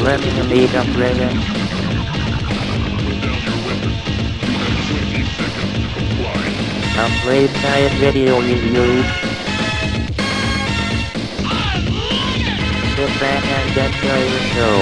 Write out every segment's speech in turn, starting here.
Learning Amiga player. A Playguide video review. Sit back and enjoy the show.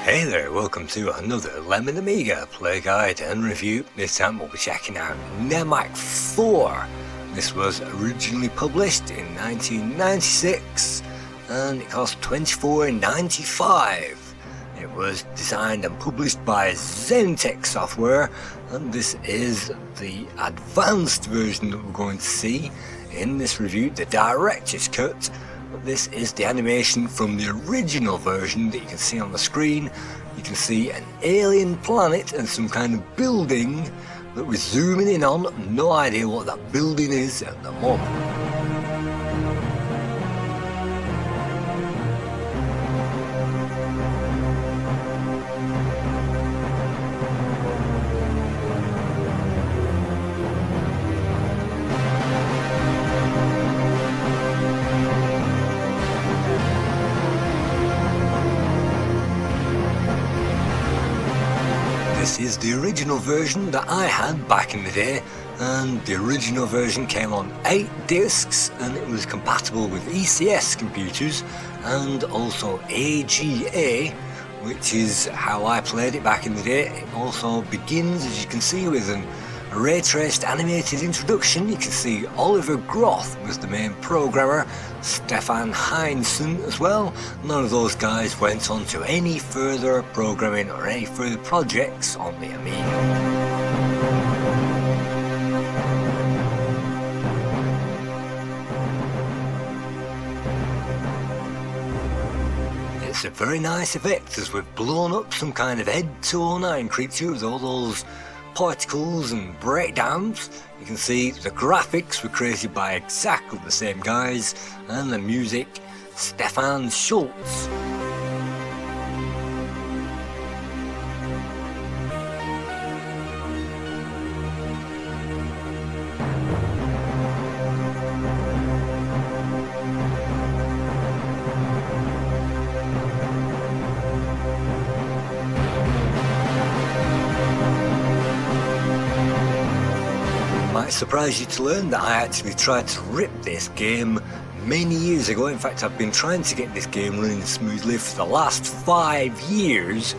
Hey there, welcome to another Lemon Amiga Play Guide and Review. This time we'll be checking out Nemac IV. This was originally published in 1996 and it cost $24.95. It was designed and published by ZenTek software, and this is the advanced version that we're going to see in this review, the director's cut. This is the animation from the original version that you can see on the screen. You can see an alien planet and some kind of building that we're zooming in on. No idea what that building is at the moment. This is the original version that I had back in the day, and the original version came on 8 discs and it was compatible with ECS computers and also AGA, which is how I played it back in the day. It also begins, as you can see, with a ray traced animated introduction. You can see Oliver Groth was the main programmer, Stefan Heinzen as well. None of those guys went on to any further programming or any further projects on the Amiga. It's a very nice effect as we've blown up some kind of Ed 209 creature with all those particles and breakdowns. You can see the graphics were created by exactly the same guys, and the music, Stefan Schultz. Might surprise you to learn that I actually tried to rip this game many years ago. In fact, I've been trying to get this game running smoothly for the last 5 years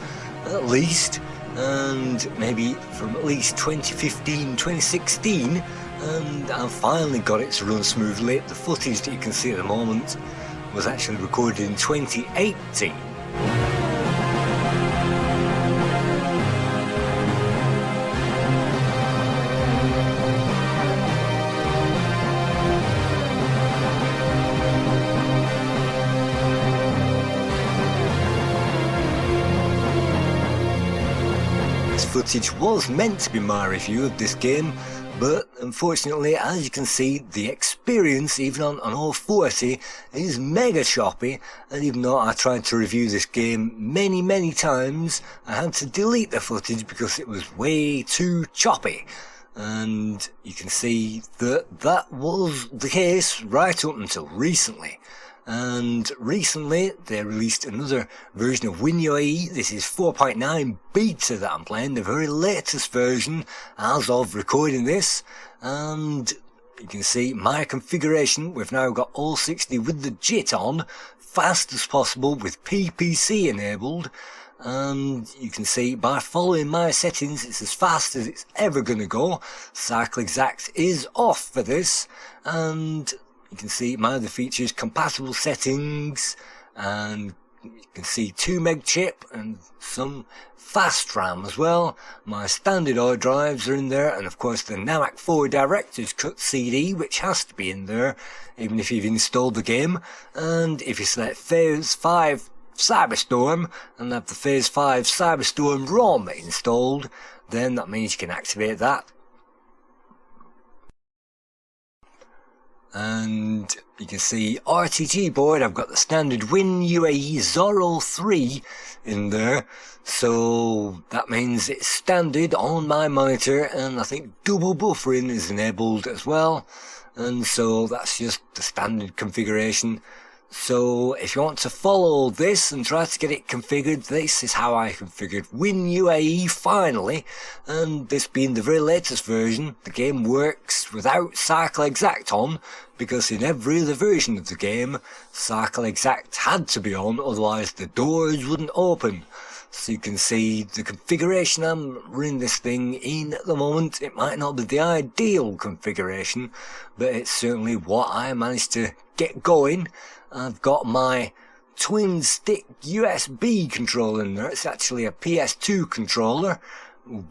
at least, and maybe from at least 2015, 2016, and I finally got it to run smoothly. The footage that you can see at the moment was actually recorded in 2018. Footage was meant to be my review of this game, but unfortunately, as you can see, the experience even on an 040 is mega choppy, and even though I tried to review this game many times, I had to delete the footage because it was way too choppy. And you can see that that was the case right up until recently. And recently they released another version of WinUAE. This is 4.9 beta that I'm playing, the very latest version as of recording this. And you can see my configuration. We've now got all 60 with the JIT on, fast as possible with PPC enabled. And you can see by following my settings, it's as fast as it's ever going to go. Cycle Exact is off for this, and you can see my other features, compatible settings, and You can see 2 meg chip and some fast RAM as well. My standard hard drives are in there, and of course the Nemac IV Director's Cut CD, which has to be in there even if you've installed the game. And if you select Phase 5 Cyberstorm and have the Phase 5 Cyberstorm ROM installed, then that means you can activate that. And you can see RTG board, I've got the standard WinUAE Zorro 3 in there, so that means it's standard on my monitor, and I think double buffering is enabled as well, and so that's just the standard configuration. So if you want to follow this and try to get it configured, this is how I configured WinUAE finally, and this being the very latest version, the game works without Cycle Exact on, because in every other version of the game, Cycle Exact had to be on, otherwise the doors wouldn't open. So you can see the configuration I'm running this thing in at the moment. It might not be the ideal configuration, but it's certainly what I managed to get going. I've got my twin stick USB controller in there. It's actually a PS2 controller,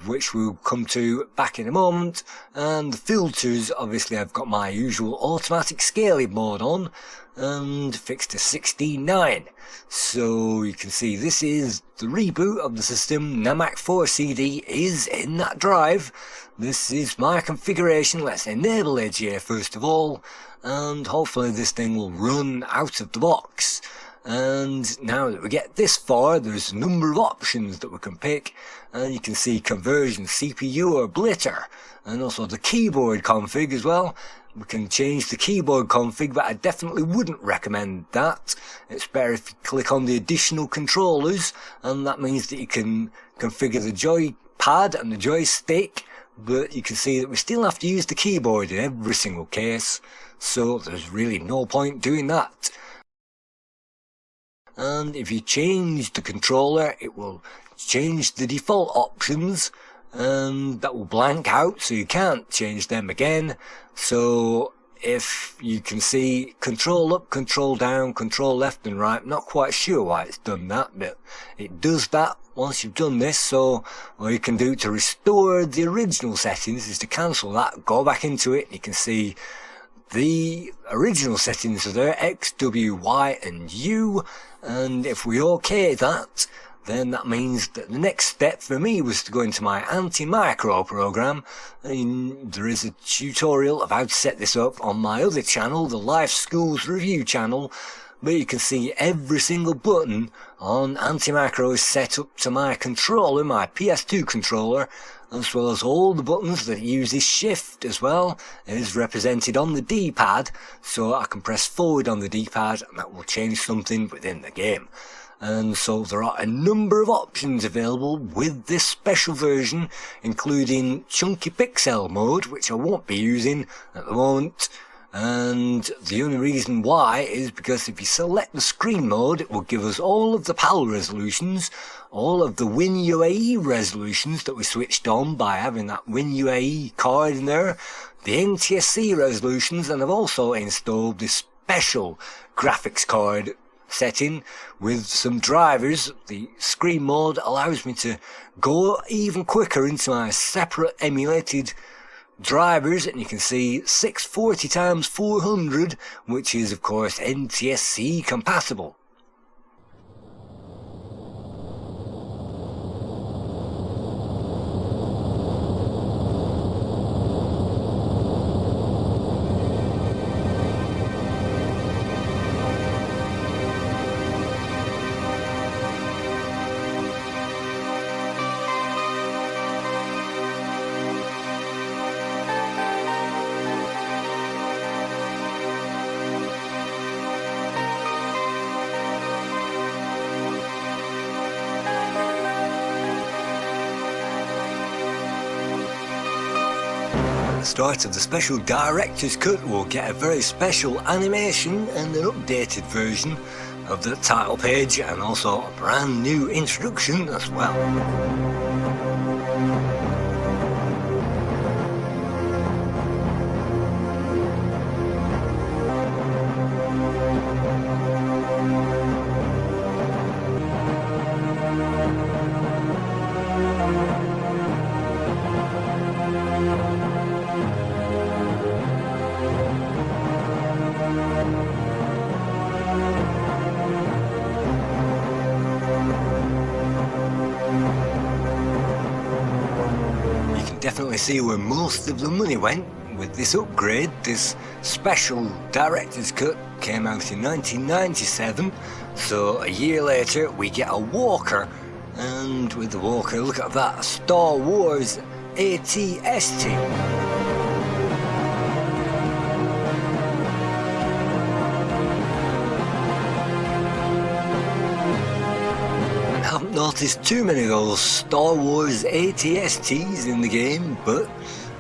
which we'll come to back in a moment. And the filters, obviously I've got my usual automatic scaling mode on and fixed to 16:9. So you can see this is the reboot of the system. Nemac IV CD is in that drive. This is my configuration. Let's enable AGA first of all, and hopefully this thing will run out of the box. And now that we get this far, there's a number of options that we can pick, and you can see conversion, CPU or blitter, and also the keyboard config as well. We can change the keyboard config, but I definitely wouldn't recommend that. It's better if you click on the additional controllers, and that means that you can configure the joypad and the joystick, but you can see that we still have to use the keyboard in every single case, so there's really no point doing that. And if you change the controller, it will change the default options, and that will blank out, so you can't change them again. So if you can see control up, control down, control left and right, I'm not quite sure why it's done that, but it does that once you've done this. So what you can do to restore the original settings is to cancel that, go back into it, and you can see the original settings are there, X, W, Y and U, and if we OK that, then that means that the next step for me was to go into my anti-micro program. And there is a tutorial of how to set this up on my other channel, the Life Schools Review channel, but you can see every single button on anti-micro is set up to my controller, my PS2 controller, as well as all the buttons that uses shift as well is represented on the D-pad, so I can press forward on the D-pad and that will change something within the game. And so there are a number of options available with this special version, including chunky pixel mode, which I won't be using at the moment. And the only reason why is because if you select the screen mode, it will give us all of the PAL resolutions, all of the WinUAE resolutions that we switched on by having that WinUAE card in there, the NTSC resolutions, and I've also installed this special graphics card setting with some drivers. The screen mode allows me to go even quicker into my separate emulated drivers, and you can see 640x400, which is of course NTSC compatible. Start of the special director's cut, we'll get a very special animation and an updated version of the title page, and also a brand new introduction as well. definitely see where most of the money went with this upgrade. This special director's cut came out in 1997, so a year later we get a walker, and with the walker, look at that, Star Wars ATST. I haven't noticed too many of those Star Wars ATSTs in the game, but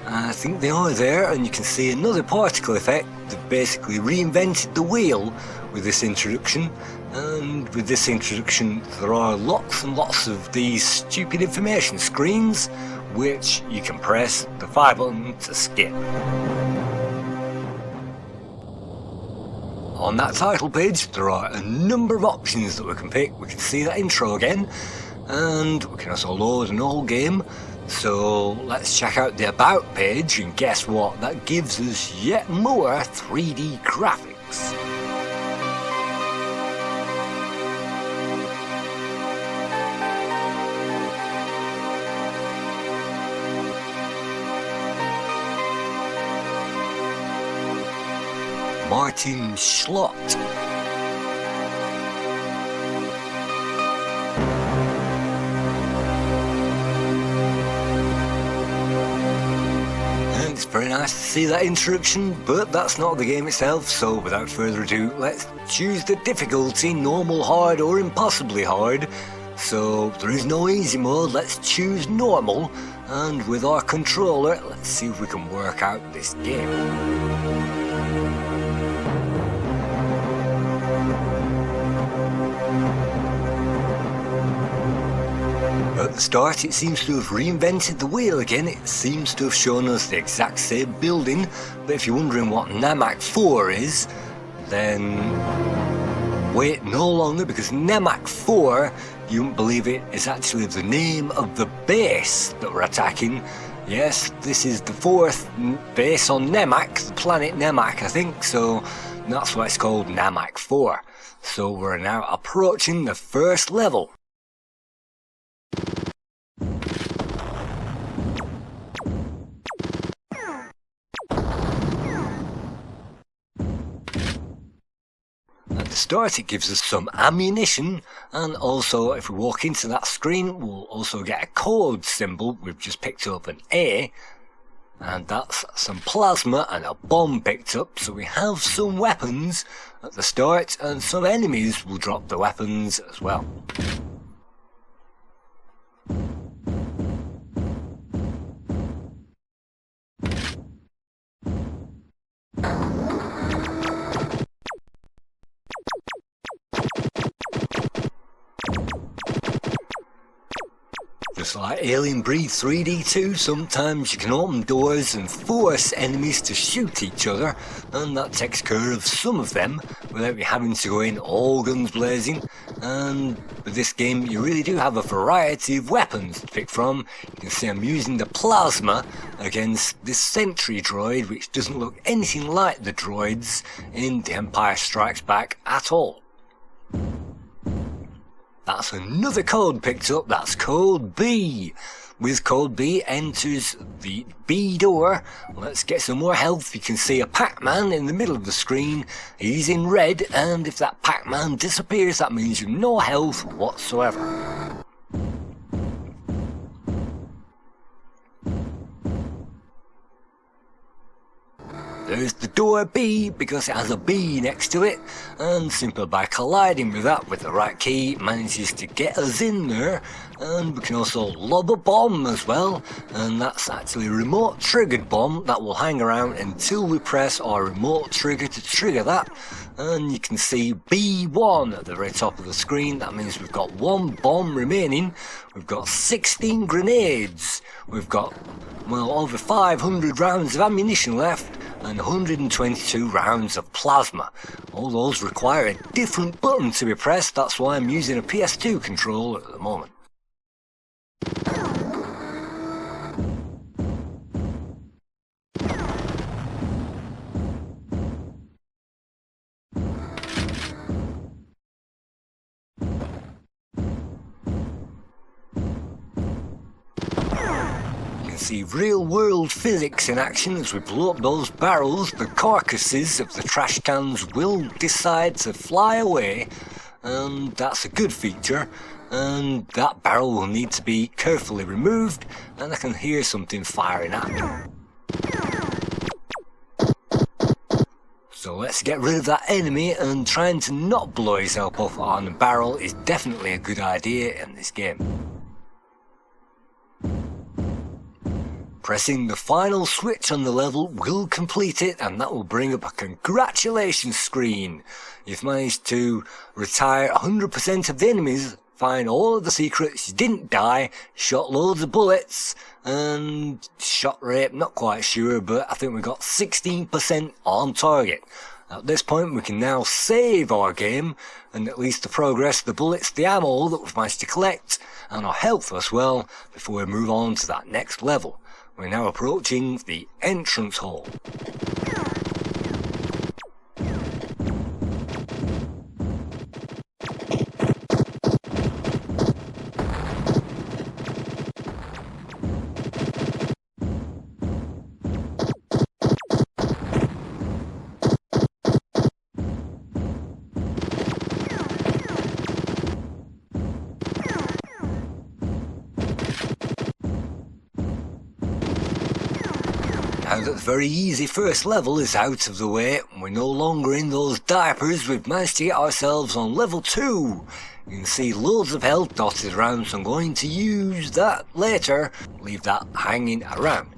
I think they are there, and you can see another particle effect that basically reinvented the wheel with this introduction. And with this introduction there are lots and lots of these stupid information screens which you can press the fire button to skip. On that title page there are a number of options that we can pick. We can see that intro again, and we can also load an old game. So let's check out the About page, and guess what? That gives us yet more 3D graphics. Martin Schlott. And it's very nice to see that introduction, but that's not the game itself, so without further ado, let's choose the difficulty, normal, hard or impossibly hard. So there is no easy mode, let's choose normal, and with our controller, let's see if we can work out this game. At the start it seems to have reinvented the wheel again. It seems to have shown us the exact same building, but if you're wondering what Nemac IV is, then wait no longer, because Nemac IV, you won't believe it, is actually the name of the base that we're attacking. Yes, this is the 4th base on Nemac, the planet Nemac I think, so that's why it's called Nemac IV. So we're now approaching the first level. At the start it gives us some ammunition, and also if we walk into that screen we'll also get a code symbol. We've just picked up an A, and that's some plasma and a bomb picked up, so we have some weapons at the start, and some enemies will drop the weapons as well. Just like Alien Breed 3D2, sometimes you can open doors and force enemies to shoot each other, and that takes care of some of them without you having to go in all guns blazing. And with this game you really do have a variety of weapons to pick from. You can see I'm using the plasma against this sentry droid, which doesn't look anything like the droids in The Empire Strikes Back at all. That's another code picked up, that's code B. With code B enters the B door. Let's get some more health. You can see a Pac-Man in the middle of the screen. He's in red, and if that Pac-Man disappears, that means you have no health whatsoever. There's the door B, because it has a B next to it, and simply by colliding with that with the right key, it manages to get us in there. And we can also lob a bomb as well, and that's actually a remote triggered bomb that will hang around until we press our remote trigger to trigger that. And you can see B1 at the very top of the screen. That means we've got one bomb remaining. We've got 16 grenades. We've got, well, over 500 rounds of ammunition left, and 122 rounds of plasma. All those require a different button to be pressed, that's why I'm using a PS2 controller at the moment. see real world physics in action as we blow up those barrels. The carcasses of the trash cans will decide to fly away, and that's a good feature. And that barrel will need to be carefully removed, and I can hear something firing at me. So let's get rid of that enemy, and trying to not blow yourself off on a barrel is definitely a good idea in this game. Pressing the final switch on the level will complete it, and that will bring up a congratulations screen. You've managed to retire 100% of the enemies, find all of the secrets, you didn't die, shot loads of bullets, and shot rate, not quite sure, but I think we got 16% on target. At this point we can now save our game, and at least the progress, the bullets, the ammo that we've managed to collect, and our health as well, before we move on to that next level. We're now approaching the entrance hall. Now that the very easy first level is out of the way, and we're no longer in those diapers, we've managed to get ourselves on level 2. You can see loads of health dotted around, so I'm going to use that later, leave that hanging around.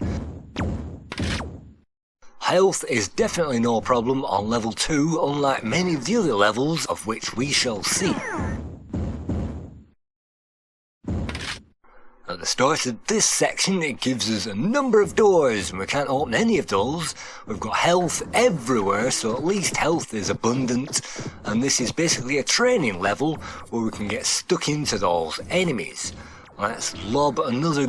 Health is definitely no problem on level 2, unlike many of the other levels of which we shall see. At the start of this section it gives us a number of doors, and we can't open any of those. We've got health everywhere, so at least health is abundant, and this is basically a training level where we can get stuck into those enemies. Let's lob another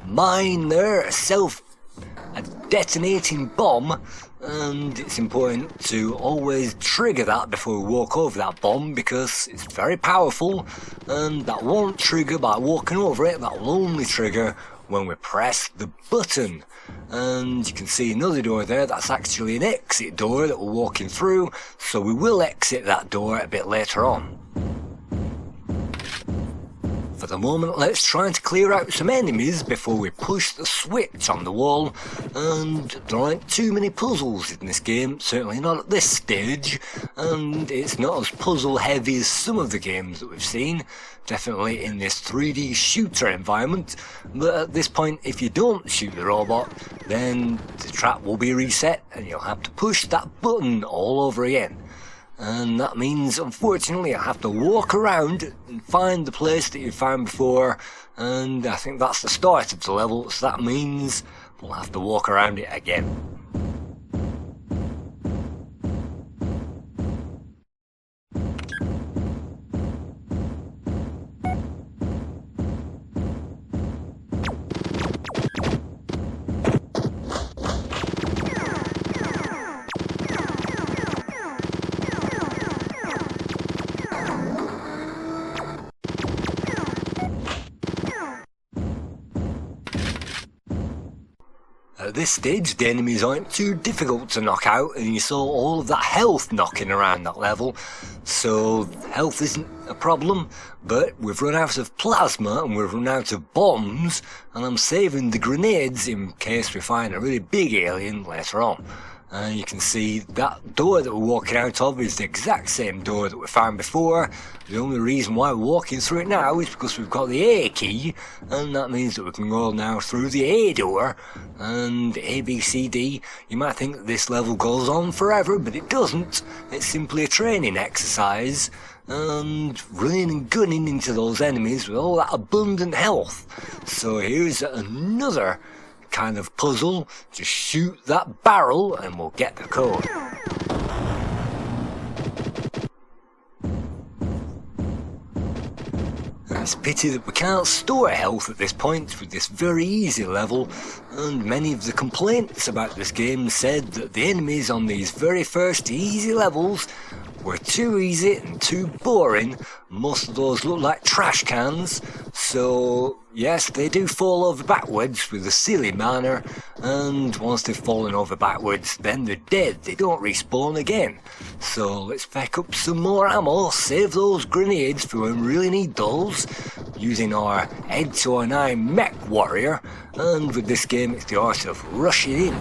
mine there, a detonating bomb, and it's important to always trigger that before we walk over that bomb, because it's very powerful, and that won't trigger by walking over it, that will only trigger when we press the button. And you can see another door there, that's actually an exit door that we're walking through, so we will exit that door a bit later on. For the moment, let's try to clear out some enemies before we push the switch on the wall, and there aren't too many puzzles in this game, certainly not at this stage, and it's not as puzzle heavy as some of the games that we've seen, definitely in this 3D shooter environment, but at this point if you don't shoot the robot, then the trap will be reset and you'll have to push that button all over again. And that means, unfortunately, I have to walk around and find the place that you found before, and I think that's the start of the level, so that means we'll have to walk around it again. At this stage the enemies aren't too difficult to knock out, and you saw all of that health knocking around that level, so health isn't a problem, but we've run out of plasma and we've run out of bombs, and I'm saving the grenades in case we find a really big alien later on. You can see that door that we're walking out of is the exact same door that we found before. The only reason why we're walking through it now is because we've got the A key, and that means that we can go now through the A door, and A, B, C, D. You might think that this level goes on forever, but it doesn't. It's simply a training exercise, and running and gunning into those enemies with all that abundant health. So here's another kind of puzzle. Just shoot that barrel and we'll get the code. It's a pity that we can't store health at this point with this very easy level, and many of the complaints about this game said that the enemies on these very first easy levels were too easy and too boring. Most of those look like trash cans, so yes, they do fall over backwards with a silly manner, and once they've fallen over backwards, then they're dead, they don't respawn again. So let's pack up some more ammo, save those grenades for when we really need those, using our head to an eye mech warrior, and with this game it's the art of rushing in.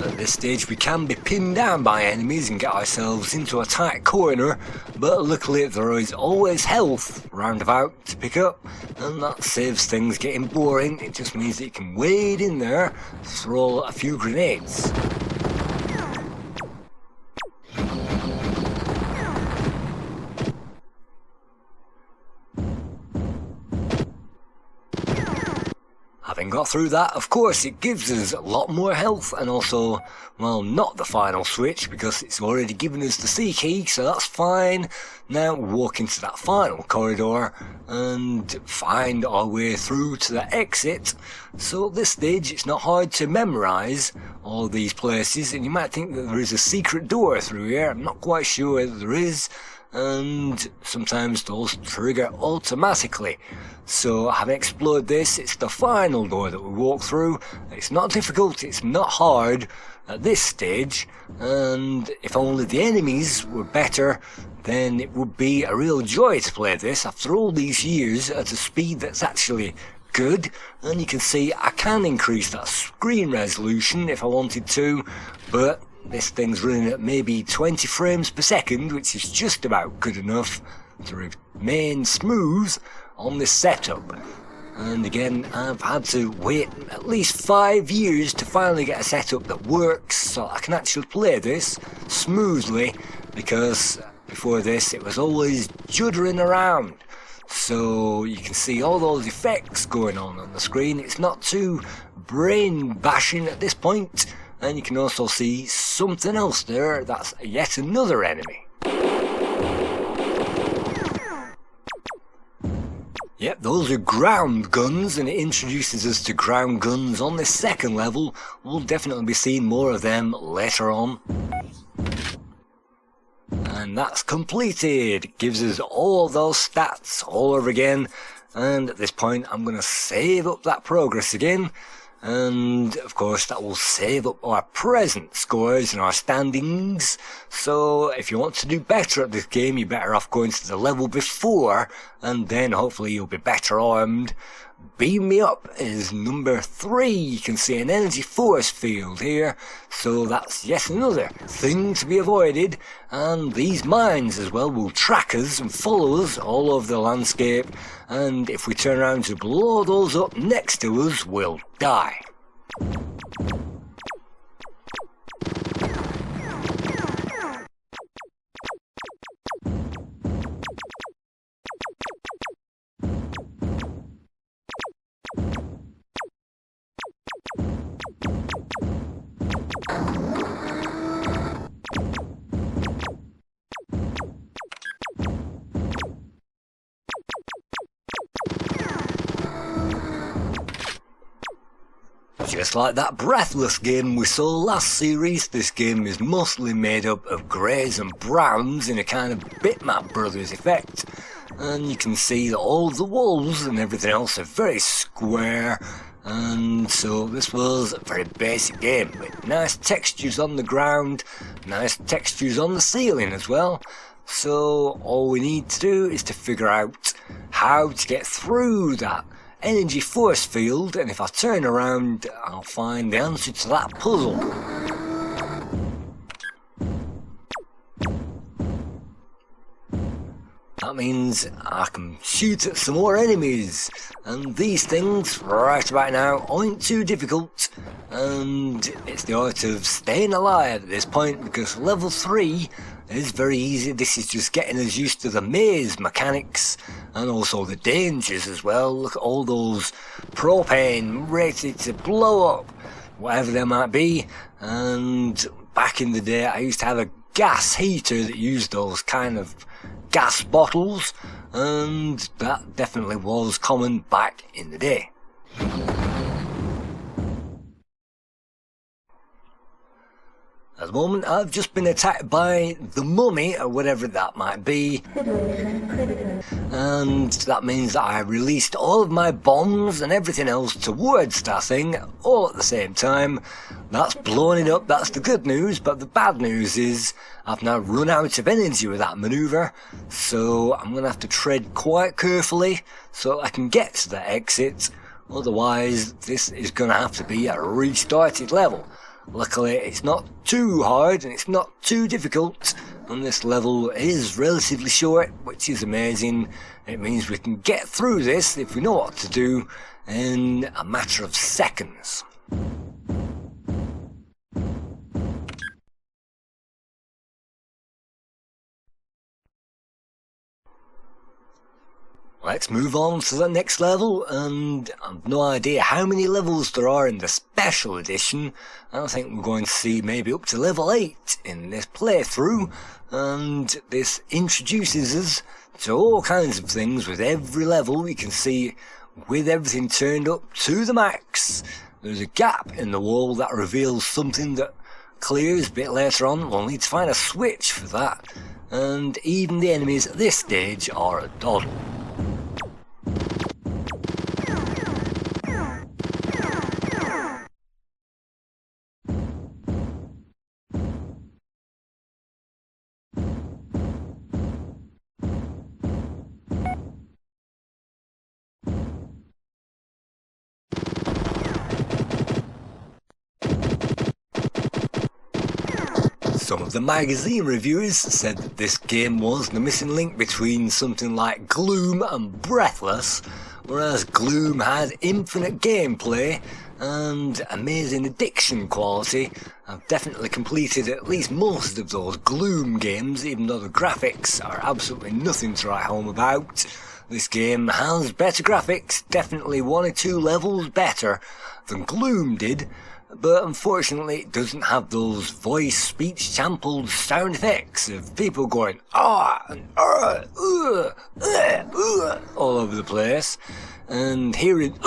At this stage we can be pinned down by enemies and get ourselves into a tight corner, but luckily there is always health roundabout to pick up, and that saves things getting boring. It just means that you can wade in there, throw a few grenades. Having got through that, of course, it gives us a lot more health, and also, well, not the final switch because it's already given us the C key, so that's fine. Now walk into that final corridor and find our way through to the exit. So at this stage it's not hard to memorise all these places, and you might think that there is a secret door through here. I'm not quite sure whether there is, and sometimes those trigger automatically. So having explored this, it's the final door that we walk through. It's not difficult, it's not hard at this stage, and if only the enemies were better, then it would be a real joy to play this after all these years at a speed that's actually good. And you can see I can increase that screen resolution if I wanted to, but this thing's running at maybe 20 frames per second, which is just about good enough to remain smooth on this setup. And again, I've had to wait at least 5 years to finally get a setup that works so I can actually play this smoothly, because before this it was always juddering around. So you can see all those effects going on the screen. It's not too brain bashing at this point. And you can also see something else there. That's yet another enemy. Yep, those are ground guns, and it introduces us to ground guns on this second level. We'll definitely be seeing more of them later on. And that's completed. It gives us all those stats all over again. And at this point I'm going to save up that progress again. And of course that will save up our present scores and our standings. So if you want to do better at this game, you're better off going to the level before, and then hopefully you'll be better armed. Beam Me Up is number 3. You can see an energy force field here, so that's yet another thing to be avoided. And these mines as well will track us and follow us all over the landscape, and if we turn around to blow those up next to us, we'll die. Just like that Breathless game we saw last series, this game is mostly made up of greys and browns in a kind of Bitmap Brothers effect. And you can see that all the walls and everything else are very square, and so this was a very basic game with nice textures on the ground, nice textures on the ceiling as well. So all we need to do is to figure out how to get through that energy force field, and if I turn around I'll find the answer to that puzzle. means I can shoot at some more enemies, and these things right about now aren't too difficult, and it's the art of staying alive at this point, because level 3 is very easy. This is just getting us used to the maze mechanics and also the dangers as well. Look at all those propane ready to blow up, whatever they might be. And back in the day I used to have a gas heater that used those kind of gas bottles, and that definitely was common back in the day. At the moment I've just been attacked by the mummy, or whatever that might be, and that means that I released all of my bombs and everything else towards that thing all at the same time. That's blown it up, that's the good news, but the bad news is I've now run out of energy with that manoeuvre, so I'm going to have to tread quite carefully so I can get to the exit, otherwise this is going to have to be a restarted level. Luckily it's not too hard and it's not too difficult, and this level is relatively short, which is amazing. It means we can get through this, if we know what to do, in a matter of seconds. Let's move on to the next level, and I've no idea how many levels there are in the special edition. I think we're going to see maybe up to level 8 in this playthrough, and this introduces us to all kinds of things with every level. You can see with everything turned up to the max. There's a gap in the wall that reveals something that clears a bit later on. We'll need to find a switch for that, and even the enemies at this stage are a doddle. Some of the magazine reviewers said that this game was the missing link between something like Gloom and Breathless, whereas Gloom had infinite gameplay and amazing addiction quality. I've definitely completed at least most of those Gloom games, even though the graphics are absolutely nothing to write home about. This game has better graphics, definitely 1 or 2 levels better than Gloom did, but unfortunately it doesn't have those voice speech sampled sound effects of people going ah and all over the place, and hearing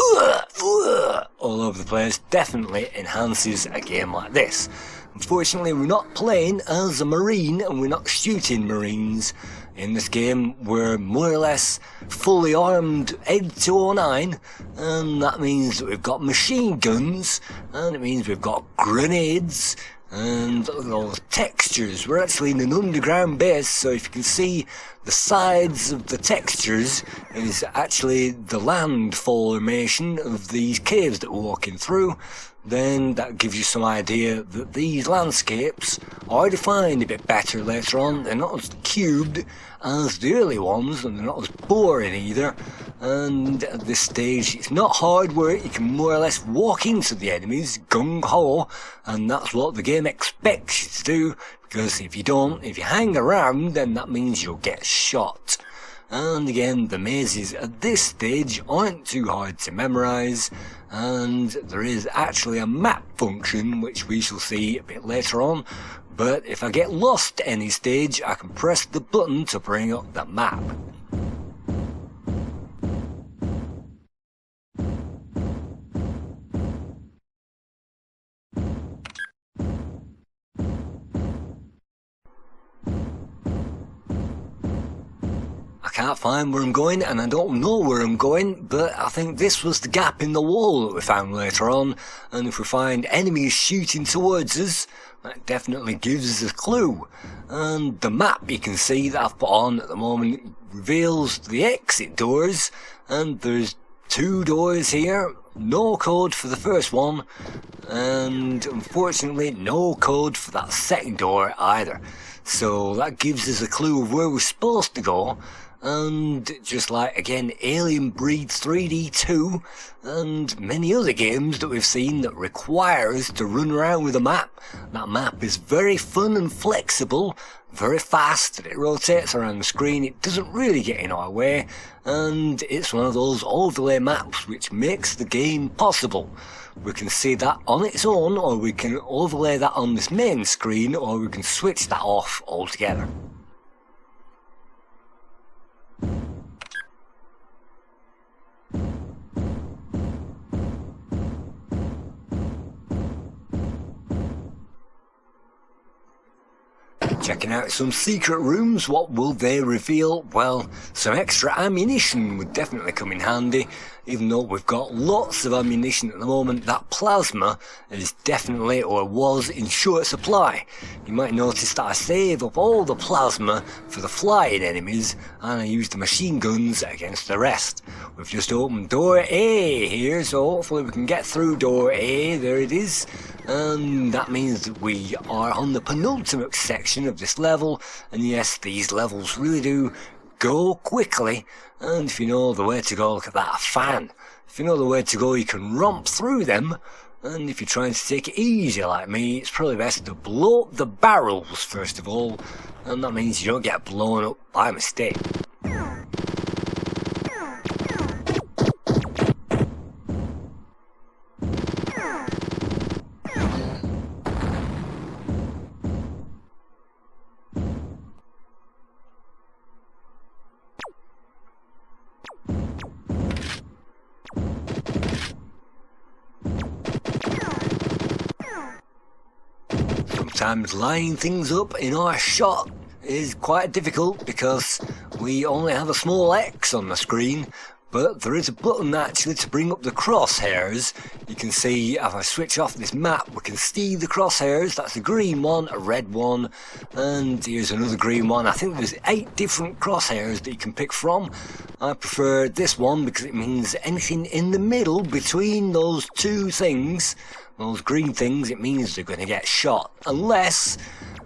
all over the place definitely enhances a game like this. Unfortunately we're not playing as a marine and we're not shooting marines. In this game we're more or less fully armed Ed 209, and that means that we've got machine guns, and it means we've got grenades, and look at all the textures. We're actually in an underground base, so if you can see the sides of the textures is actually the land formation of these caves that we're walking through, then that gives you some idea that these landscapes are defined a bit better later on. They're not as cubed as the early ones, and they're not as boring either. And at this stage it's not hard work, you can more or less walk into the enemies gung-ho, and that's what the game expects you to do, because if you don't, if you hang around, then that means you'll get shot. And again, the mazes at this stage aren't too hard to memorise, and there is actually a map function which we shall see a bit later on, but if I get lost at any stage I can press the button to bring up the map. I can't find where I'm going, and I don't know where I'm going, but I think this was the gap in the wall that we found later on, and if we find enemies shooting towards us, that definitely gives us a clue. And the map you can see that I've put on at the moment reveals the exit doors, and there's 2 doors here, no code for the first one, and unfortunately no code for that second door either. So that gives us a clue of where we're supposed to go. and just like, again, Alien Breed 3D 2 and many other games that we've seen that require us to run around with a map. That map is very fun and flexible, very fast, and it rotates around the screen. It doesn't really get in our way, and it's one of those overlay maps which makes the game possible. We can see that on its own, or we can overlay that on this main screen, or we can switch that off altogether. Checking out some secret rooms, what will they reveal? Well, some extra ammunition would definitely come in handy. Even though we've got lots of ammunition at the moment, that plasma is definitely, or was, in short supply. You might notice that I save up all the plasma for the flying enemies, and I use the machine guns against the rest. We've just opened door A here, so hopefully we can get through door A. There it is. And that means that we are on the penultimate section of this level, and yes, these levels really do go quickly, and if you know the way to go, look at that fan. If you know the way to go, you can romp through them, and if you're trying to take it easy like me, it's probably best to blow up the barrels first of all, and that means you don't get blown up by mistake. Sometimes lining things up in our shot is quite difficult because we only have a small X on the screen, but there is a button actually to bring up the crosshairs. You can see if I switch off this map, we can see the crosshairs. That's a green one, a red one, and here's another green one. I think there's 8 different crosshairs that you can pick from. I prefer this one because it means anything in the middle between those two things, those green things, it means they're going to get shot. Unless,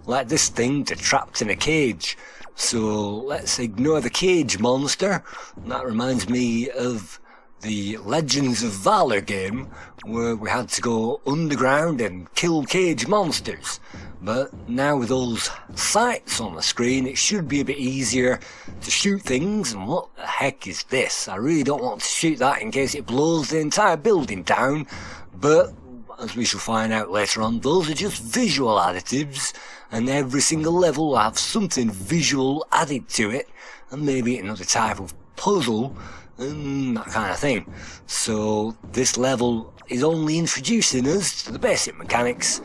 like this thing, they're trapped in a cage. So let's ignore the cage monster. That reminds me of the Legends of Valor game, where we had to go underground and kill cage monsters. But now with those sights on the screen, it should be a bit easier to shoot things. And what the heck is this? I really don't want to shoot that in case it blows the entire building down. But as we shall find out later on, those are just visual additives, and every single level will have something visual added to it, and maybe another type of puzzle, and that kind of thing. So this level is only introducing us to the basic mechanics.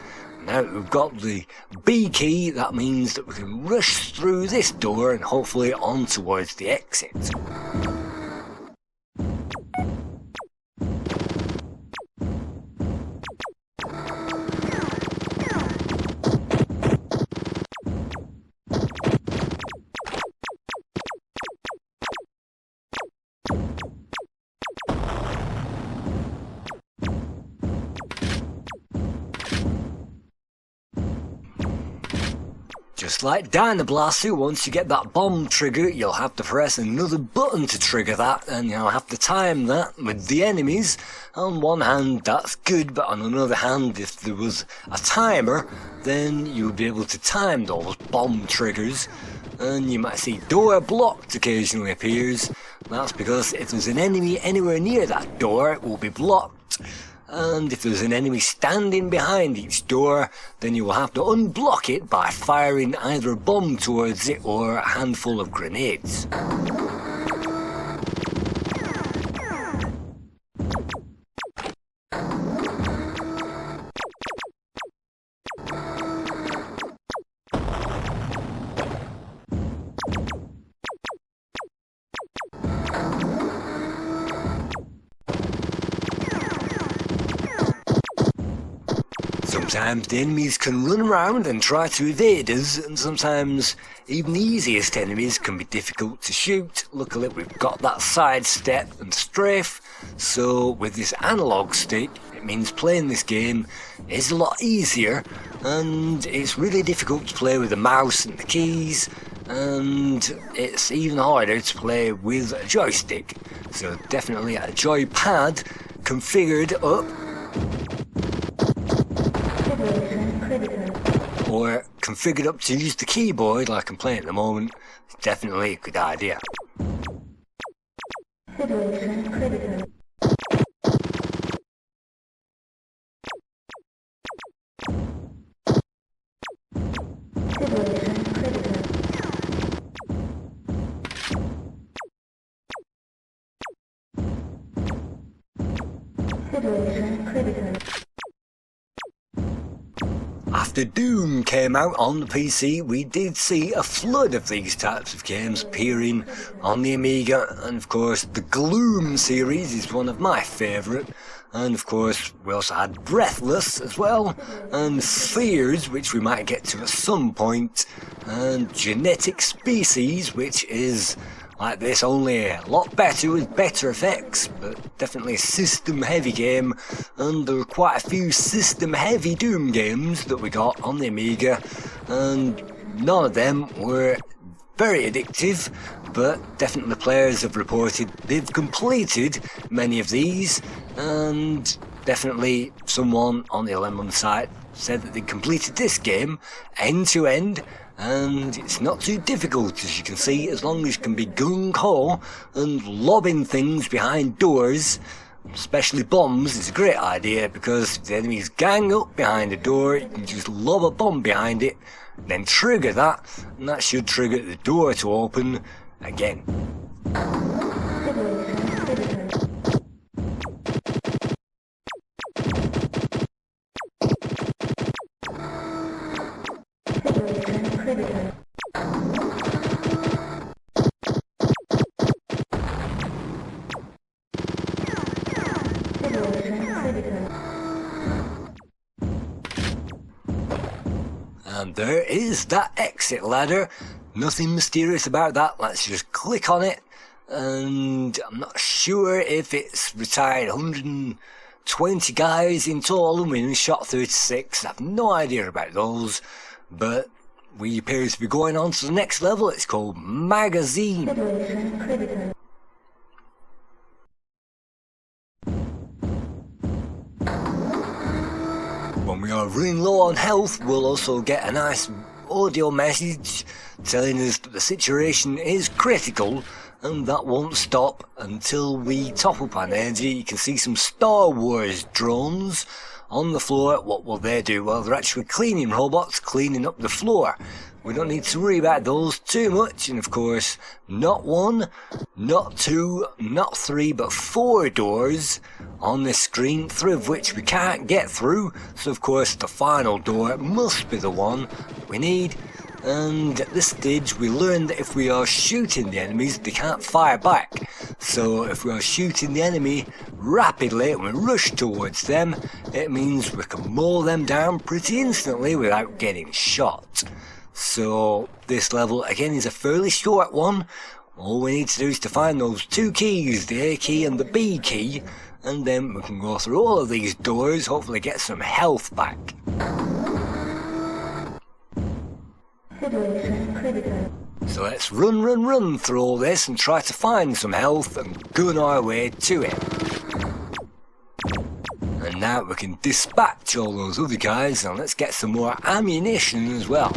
Now that we've got the B key, that means that we can rush through this door and hopefully on towards the exit. Just like Dynablaster, once you get that bomb trigger, you'll have to press another button to trigger that, and you'll have to time that with the enemies. On one hand, that's good, but on another hand, if there was a timer, then you would be able to time those bomb triggers. And you might see door blocked occasionally appears. That's because if there's an enemy anywhere near that door, it will be blocked. And if there's an enemy standing behind each door, then you will have to unblock it by firing either a bomb towards it or a handful of grenades. Sometimes the enemies can run around and try to evade us, and sometimes even the easiest enemies can be difficult to shoot. Luckily we've got that sidestep and strafe, so with this analog stick it means playing this game is a lot easier, and it's really difficult to play with the mouse and the keys, and it's even harder to play with a joystick. So definitely a joypad configured up, or configured up to use the keyboard like I'm playing at the moment. It's definitely a good idea. Situation critical. Situation critical. Situation critical. After Doom came out on the PC, we did see a flood of these types of games appearing on the Amiga, and of course the Gloom series is one of my favourite, and of course we also had Breathless as well, and Spheres, which we might get to at some point, and Genetic Species, which is like this, only a lot better with better effects, but definitely a system heavy game, and there were quite a few system heavy Doom games that we got on the Amiga, and none of them were very addictive, but definitely players have reported they've completed many of these, and definitely someone on the Lemon site said that they completed this game end to end, and it's not too difficult, as you can see, as long as you can be gung-ho and lobbing things behind doors, especially bombs. Is a great idea, because if the enemies gang up behind a door, you can just lob a bomb behind it, then trigger that, and that should trigger the door to open again. And there is that exit ladder. Nothing mysterious about that. Let's just click on it. And I'm not sure if it's retired 120 guys in total, and we only shot 36. I have no idea about those. But we appear to be going on to the next level. It's called Magazine. When we are running low on health, we'll also get a nice audio message telling us that the situation is critical, and that won't stop until we top up on energy. You can see some Star Wars drones on the floor. What will they do? Well, they're actually cleaning robots, cleaning up the floor. We don't need to worry about those too much, and of course, not one, not two, not three, but 4 doors on this screen, 3 of which we can't get through, so of course the final door must be the one we need. And at this stage we learn that if we are shooting the enemies, they can't fire back. So if we are shooting the enemy rapidly and we rush towards them, it means we can mow them down pretty instantly without getting shot. So this level again is a fairly short one. All we need to do is to find those 2 keys, the A key and the B key, and then we can go through all of these doors, hopefully get some health back. So let's run through all this and try to find some health and gun our way to it. And now we can dispatch all those other guys, and let's get some more ammunition as well.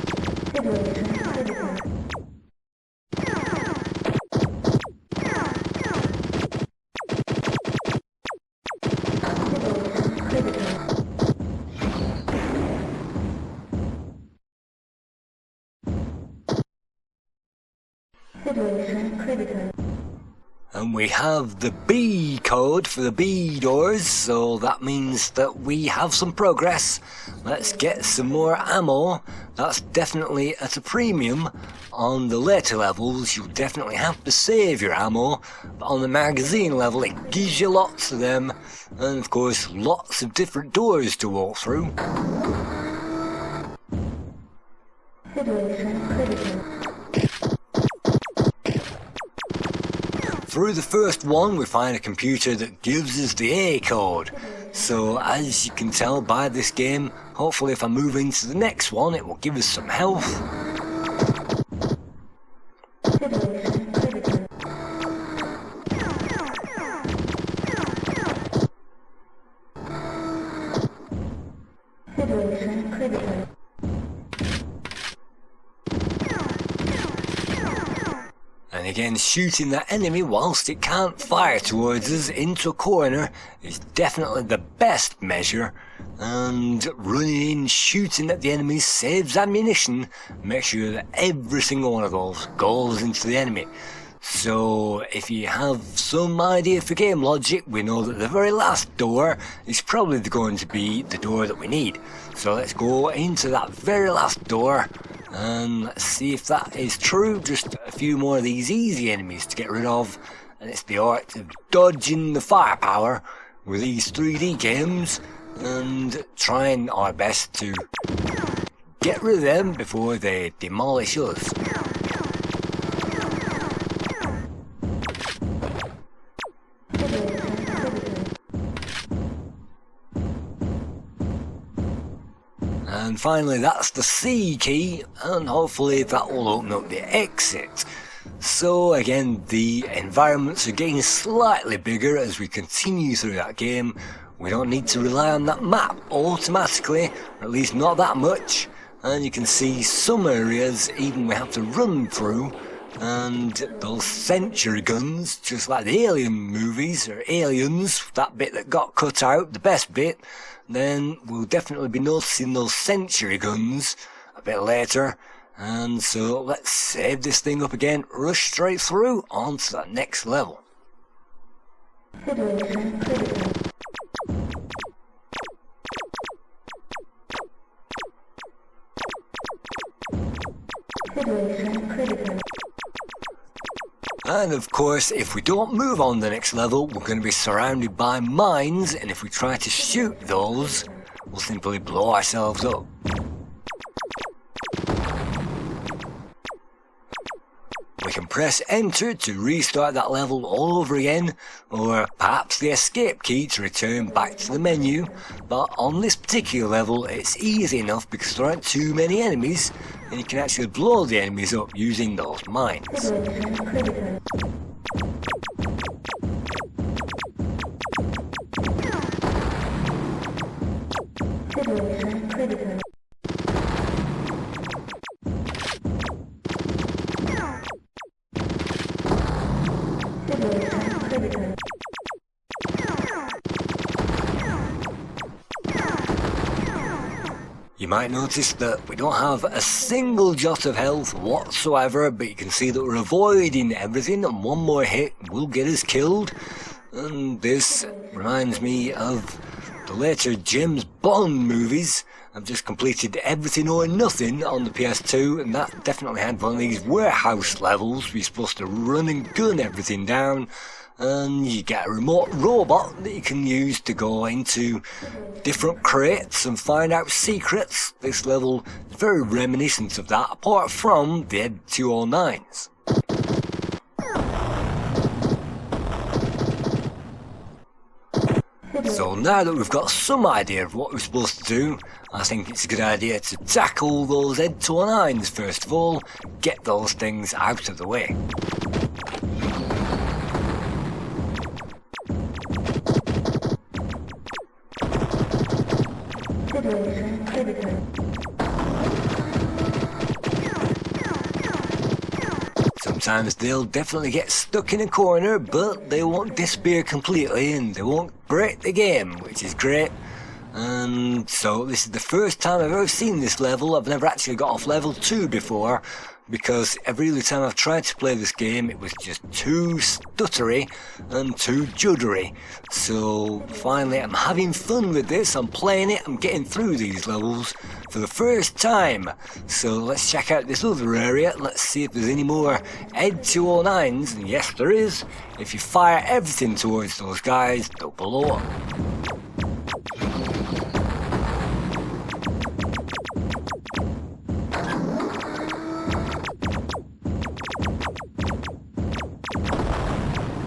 And we have the B code for the B doors, so that means that we have some progress. Let's get some more ammo. That's definitely at a premium. On the later levels, you'll definitely have to save your ammo, but on the magazine level, it gives you lots of them, and of course, lots of different doors to walk through. Through the first one, we find a computer that gives us the A code. So as you can tell by this game, hopefully if I move into the next one, it will give us some health. again, shooting that enemy whilst it can't fire towards us into a corner is definitely the best measure, and running in shooting at the enemies saves ammunition. Make sure that every single one of those goes into the enemy. So if you have some idea for game logic, we know that the very last door is probably going to be the door that we need. So let's go into that very last door and let's see if that is true. Just a few more of these easy enemies to get rid of, and it's the art of dodging the firepower with these 3D games and trying our best to get rid of them before they demolish us. And finally, that's the C key, and hopefully that will open up the exit. So again, the environments are getting slightly bigger as we continue through that game. We don't need to rely on that map automatically, or at least not that much. And you can see some areas even we have to run through, and those sentry guns, just like the Alien movies, or Aliens, that bit that got cut out, the best bit, then we'll definitely be noticing those sentry guns a bit later. And so let's save this thing up again, rush straight through onto that next level. Situation critical. Situation critical. And of course, if we don't move on the next level, we're going to be surrounded by mines, and if we try to shoot those, we'll simply blow ourselves up. We can press enter to restart that level all over again, or perhaps the escape key to return back to the menu, but on this particular level it's easy enough because there aren't too many enemies, and you can actually blow the enemies up using those mines. Situation critical. Situation critical. Situation critical. You might notice that we don't have a single jot of health whatsoever, but you can see that we're avoiding everything, and one more hit will get us killed. And this reminds me of the later James Bond movies. I've just completed Everything or Nothing on the PS2, and that definitely had one of these warehouse levels where you're supposed to run and gun everything down, and you get a remote robot that you can use to go into different crates and find out secrets. This level is very reminiscent of that, apart from the Ed 209s. So now that we've got some idea of what we're supposed to do, I think it's a good idea to tackle those Ed 209s first of all, get those things out of the way. Situation critical. Sometimes they'll definitely get stuck in a corner, but they won't disappear completely and they won't break the game, which is great. And so this is the first time I've ever seen this level. I've never actually got off level 2 before, because every other time I've tried to play this game it was just too stuttery and too juddery. So finally I'm having fun with this, I'm playing it, I'm getting through these levels for the first time. So let's check out this other area, let's see if there's any more Ed 209s, and yes there is. If you fire everything towards those guys, they'll blow up.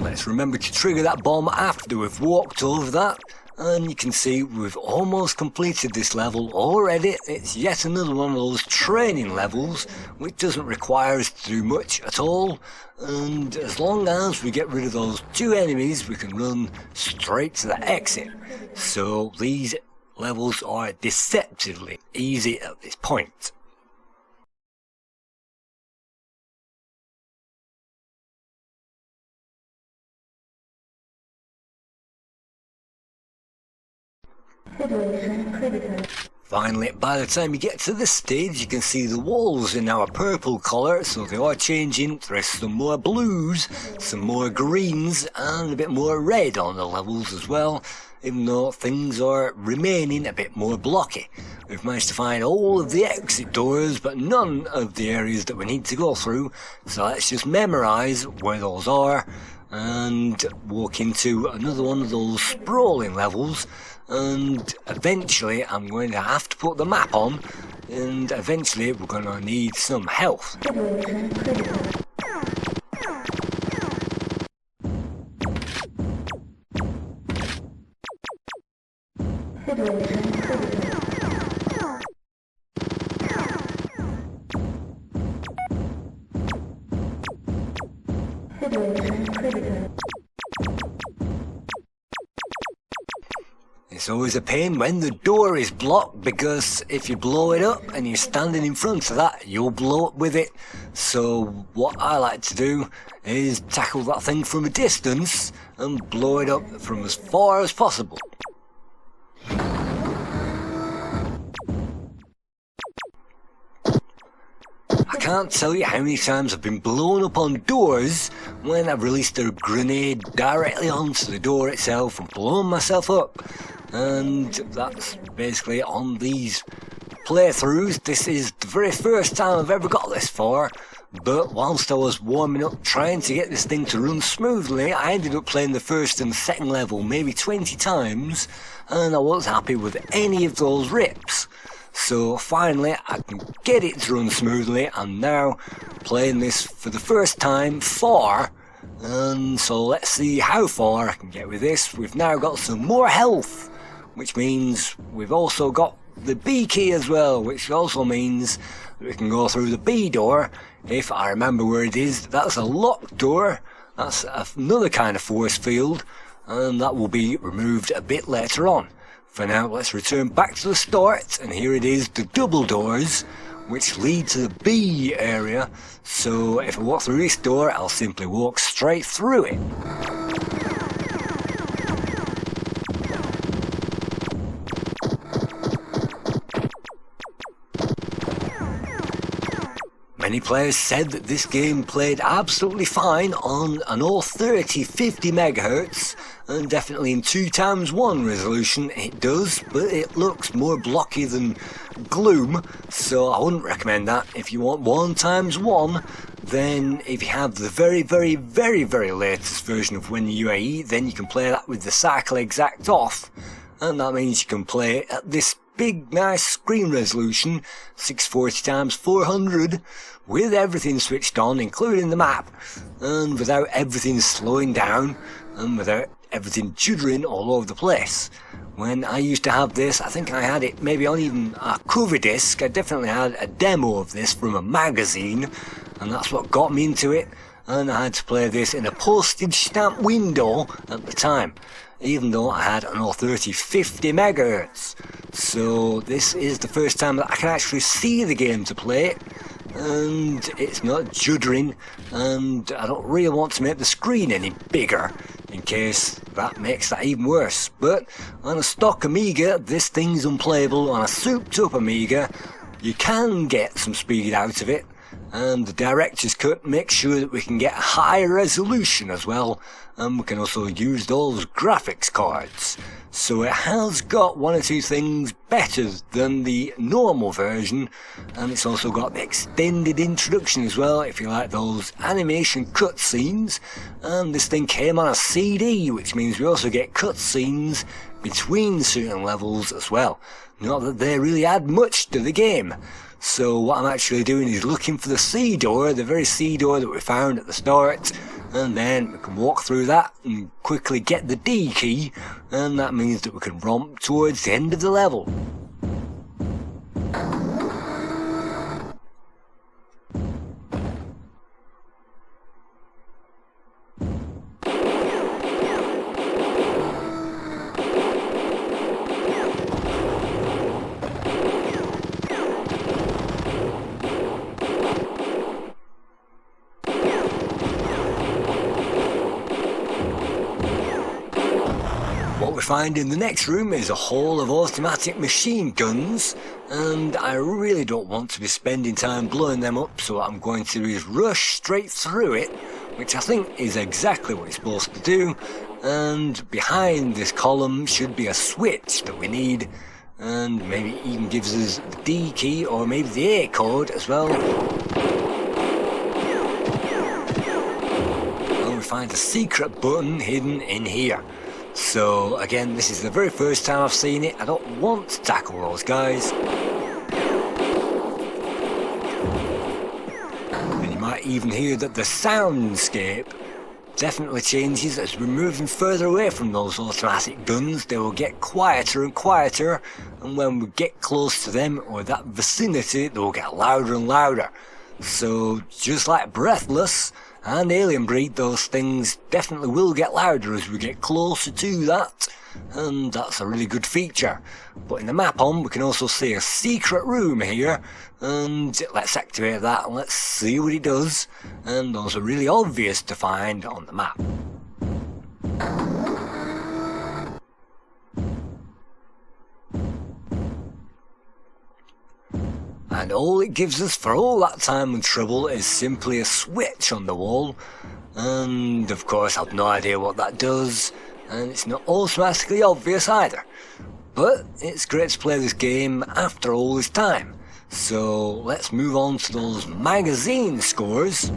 Let's remember to trigger that bomb after we've walked over that, and you can see we've almost completed this level already. It's yet another one of those training levels which doesn't require us to do much at all, and as long as we get rid of those 2 enemies we can run straight to the exit. So these levels are deceptively easy at this point. Federation critical. Finally, by the time you get to this stage, you can see the walls are now a purple colour, so they are changing. There's some more blues, some more greens, and a bit more red on the levels as well, even though things are remaining a bit more blocky. We've managed to find all of the exit doors, but none of the areas that we need to go through, so let's just memorise where those are, and walk into another one of those sprawling levels. And eventually I'm going to have to put the map on, and eventually we're going to need some health. Federation critical. Federation critical. Federation critical. It's always a pain when the door is blocked, because if you blow it up and you're standing in front of that, you'll blow up with it. So what I like to do is tackle that thing from a distance and blow it up from as far as possible. I can't tell you how many times I've been blown up on doors when I've released a grenade directly onto the door itself and blown myself up. And that's basically on these playthroughs. This is the very first time I've ever got this far, but whilst I was warming up trying to get this thing to run smoothly, I ended up playing the first and second level maybe 20 times, and I wasn't happy with any of those rips. So finally I can get it to run smoothly. I'm now playing this for the first time far, and so let's see how far I can get with this. We've now got some more health, which means we've also got the B key as well, which also means that we can go through the B door. If I remember where it is, that's a locked door. That's another kind of force field, and that will be removed a bit later on. For now, let's return back to the start, and here it is, the double doors, which lead to the B area. So if I walk through this door, I'll simply walk straight through it. Many players said that this game played absolutely fine on an all 30-50 MHz, and definitely in 2x1 resolution it does, but it looks more blocky than Gloom, so I wouldn't recommend that. If you want 1x1, then if you have the very latest version of WinUAE, then you can play that with the cycle exact off, and that means you can play at this big nice screen resolution 640x400 with everything switched on, including the map, and without everything slowing down and without everything jittering all over the place. When I used to have this, I think I had it maybe on even a cover disc. I definitely had a demo of this from a magazine, and that's what got me into it, and I had to play this in a postage stamp window at the time, even though I had an all 30-50 MHz. So this is the first time that I can actually see the game to play it, and it's not juddering, and I don't really want to make the screen any bigger in case that makes that even worse. But on a stock Amiga, this thing's unplayable. On a souped up Amiga, you can get some speed out of it, and the director's cut makes sure that we can get high resolution as well, and we can also use those graphics cards. So it has got one or two things better than the normal version, and it's also got the extended introduction as well, if you like those animation cutscenes. And this thing came on a CD, which means we also get cutscenes between certain levels as well. Not that they really add much to the game. So what I'm actually doing is looking for the C door, the very C door that we found at the start, and then we can walk through that and quickly get the D key, and that means that we can romp towards the end of the level. What we find in the next room is a hall of automatic machine guns, and I really don't want to be spending time blowing them up, so what I'm going to do is rush straight through it, which I think is exactly what it's supposed to do. And behind this column should be a switch that we need, and maybe it even gives us the D key or maybe the A code as well. And we find a secret button hidden in here. So again, this is the very first time I've seen it. I don't want to tackle those guys. And you might even hear that the soundscape definitely changes as we're moving further away from those automatic guns. They will get quieter and quieter, and when we get close to them or that vicinity, they will get louder and louder. So just like Breathless and Alien Breed, those things definitely will get louder as we get closer to that, and that's a really good feature. But in the map on, we can also see a secret room here, and let's activate that and let's see what it does. And those are really obvious to find on the map. And all it gives us for all that time and trouble is simply a switch on the wall, and of course I've no idea what that does, and it's not automatically obvious either. But it's great to play this game after all this time. So let's move on to those magazine scores.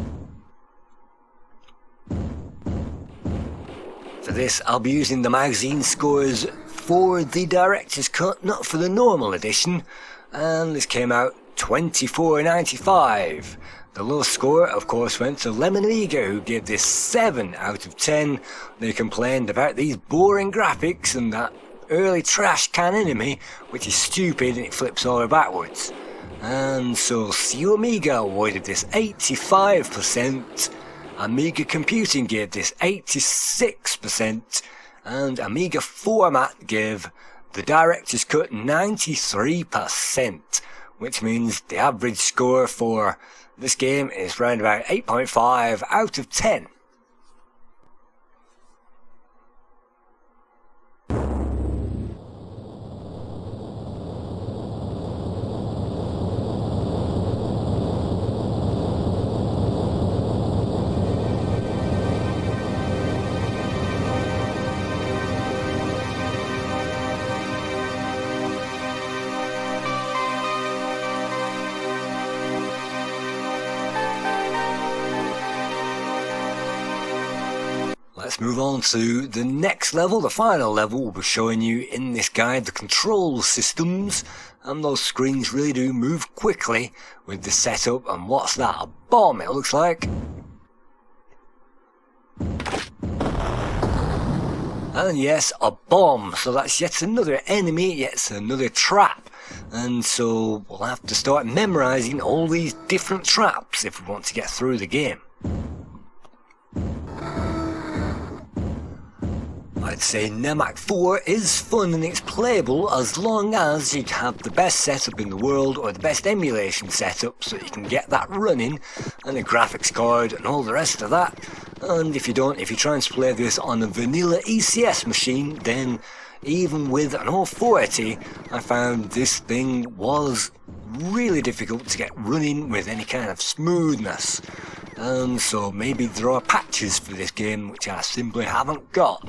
For this I'll be using the magazine scores for the director's cut, not for the normal edition, and this came out 24.95. The lowest score of course went to Lemon Amiga, who gave this 7 out of 10. They complained about these boring graphics and that early trash can enemy which is stupid and it flips over backwards. And so CU Amiga awarded this 85%, Amiga Computing gave this 86%, and Amiga Format gave the director's cut 93%, which means the average score for this game is around about 8.5 out of 10. Let's move on to the next level, the final level. We'll be showing you in this guide the control systems, and those screens really do move quickly with the setup. And what's that? A bomb, it looks like. And yes, a bomb. So that's yet another enemy, yet another trap. And so we'll have to start memorizing all these different traps if we want to get through the game. I'd say Nemac IV is fun and it's playable as long as you have the best setup in the world or the best emulation setup so you can get that running, and a graphics card and all the rest of that. And if you don't, if you try and play this on a vanilla ECS machine, then even with an 040, I found this thing was really difficult to get running with any kind of smoothness. And so maybe there are patches for this game which I simply haven't got.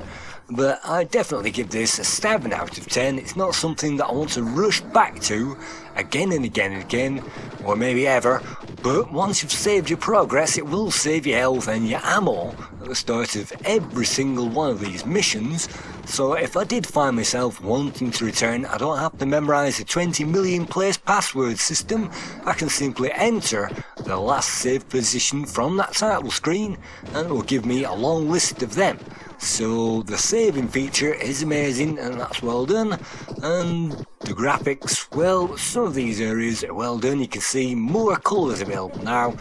But I definitely give this a 7 out of 10. It's not something that I want to rush back to again and again and again, or maybe ever, but once you've saved your progress, it will save your health and your ammo at the start of every single one of these missions. So if I did find myself wanting to return, I don't have to memorise the 20 million place password system. I can simply enter the last saved position from that title screen, and it will give me a long list of them. So the saving feature is amazing, and that's well done. And the graphics, well, some of these areas are well done. You can see more colours available now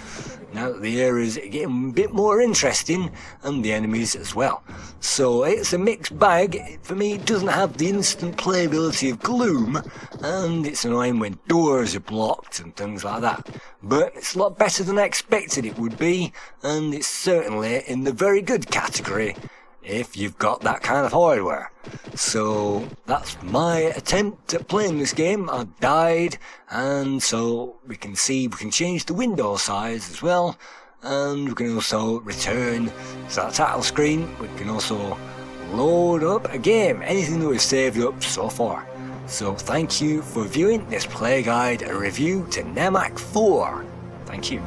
that the areas are getting a bit more interesting, and the enemies as well. So it's a mixed bag. For me, it doesn't have the instant playability of Gloom, and it's annoying when doors are blocked and things like that. But it's a lot better than I expected it would be, and it's certainly in the very good category. if you've got that kind of hardware. So that's my attempt at playing this game. I died, and so we can see we can change the window size as well, and we can also return to that title screen. We can also load up a game, anything that we've saved up so far. So thank you for viewing this Playguide review to Nemac IV. Thank you.